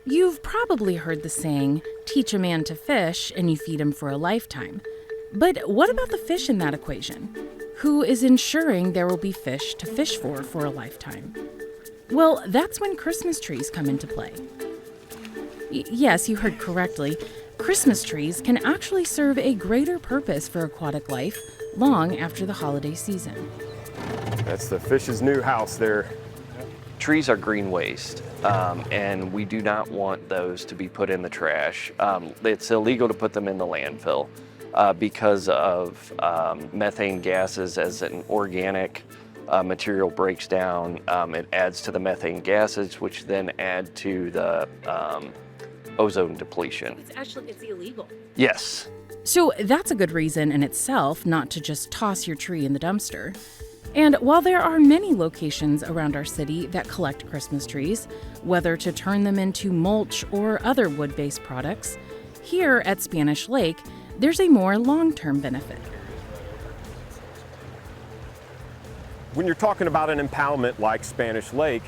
You've probably heard the saying, teach a man to fish and you feed him for a lifetime. But what about the fish in that equation? Who is ensuring there will be fish to fish for a lifetime? Well, that's when Christmas trees come into play. Yes, you heard correctly. Christmas trees can actually serve a greater purpose for aquatic life long after the holiday season. That's the fish's new house there. Trees are green waste, and we do not want those to be put in the trash. It's illegal to put them in the landfill because of methane gases. As an organic material breaks down, it adds to the methane gases, which then add to the ozone depletion. It's illegal. Yes. So that's a good reason in itself not to just toss your tree in the dumpster. And while there are many locations around our city that collect Christmas trees, whether to turn them into mulch or other wood-based products, here at Spanish Lake, there's a more long-term benefit. When you're talking about an impoundment like Spanish Lake,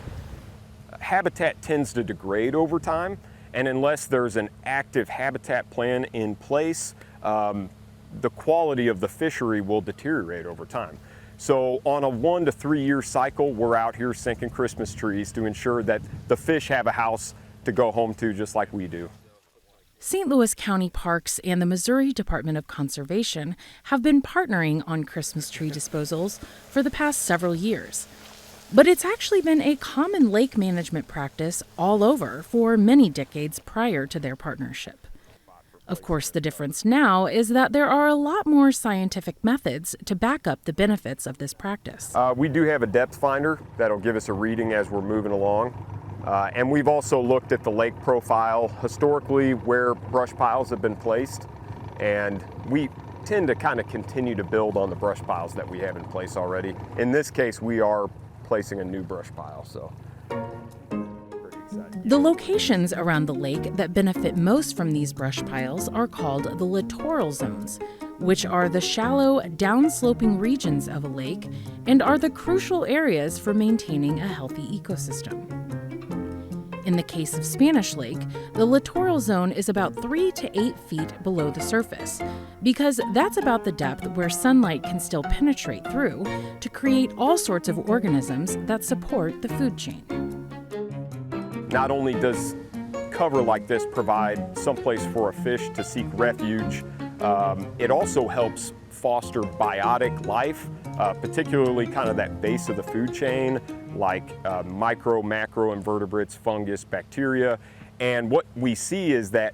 habitat tends to degrade over time, and unless there's an active habitat plan in place, the quality of the fishery will deteriorate over time. So on a 1 to 3 year cycle, we're out here sinking Christmas trees to ensure that the fish have a house to go home to just like we do. St. Louis County Parks and the Missouri Department of Conservation have been partnering on Christmas tree disposals for the past several years. But it's actually been a common lake management practice all over for many decades prior to their partnership. Of course, the difference now is that there are a lot more scientific methods to back up the benefits of this practice. We do have a depth finder that'll give us a reading as we're moving along. And we've also looked at the lake profile historically where brush piles have been placed. And we tend to kind of continue to build on the brush piles that we have in place already. In this case, we are placing a new brush pile, so. The locations around the lake that benefit most from these brush piles are called the littoral zones, which are the shallow, downsloping regions of a lake and are the crucial areas for maintaining a healthy ecosystem. In the case of Spanish Lake, the littoral zone is about 3 to 8 feet below the surface, because that's about the depth where sunlight can still penetrate through to create all sorts of organisms that support the food chain. Not only does cover like this provide someplace for a fish to seek refuge, it also helps foster biotic life, particularly kind of that base of the food chain, like micro, macro invertebrates, fungus, bacteria. And what we see is that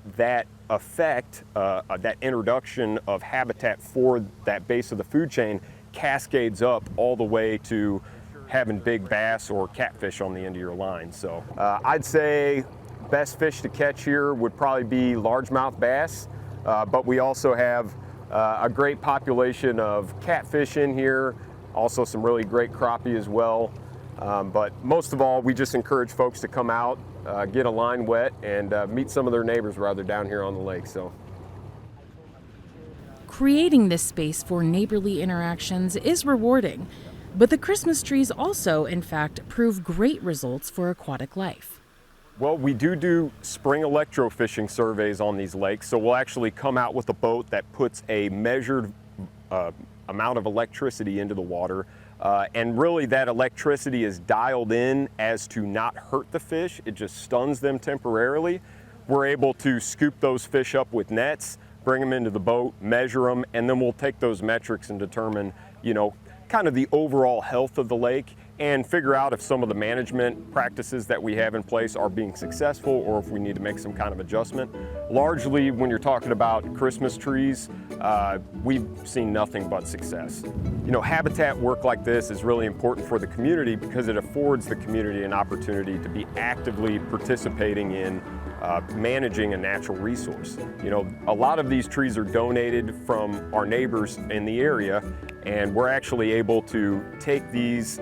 effect, that introduction of habitat for that base of the food chain cascades up all the way to having big bass or catfish on the end of your line. So I'd say best fish to catch here would probably be largemouth bass, but we also have a great population of catfish in here, also some really great crappie as well. But most of all, we just encourage folks to come out, get a line wet, and meet some of their neighbors rather down here on the lake. So, creating this space for neighborly interactions is rewarding. But the Christmas trees also, in fact, prove great results for aquatic life. Well, we do spring electrofishing surveys on these lakes, so we'll actually come out with a boat that puts a measured amount of electricity into the water, and really that electricity is dialed in as to not hurt the fish. It just stuns them temporarily. We're able to scoop those fish up with nets, bring them into the boat, measure them, and then we'll take those metrics and determine, kind of the overall health of the lake and figure out if some of the management practices that we have in place are being successful or if we need to make some kind of adjustment. Largely, when you're talking about Christmas trees, we've seen nothing but success. Habitat work like this is really important for the community because it affords the community an opportunity to be actively participating in managing a natural resource. A lot of these trees are donated from our neighbors in the area, and we're actually able to take these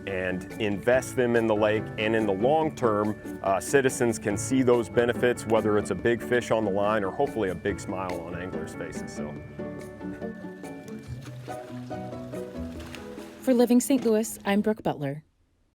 and invest them in the lake, and in the long term, citizens can see those benefits, whether it's a big fish on the line or hopefully a big smile on anglers' faces. So. For Living St. Louis, I'm Brooke Butler.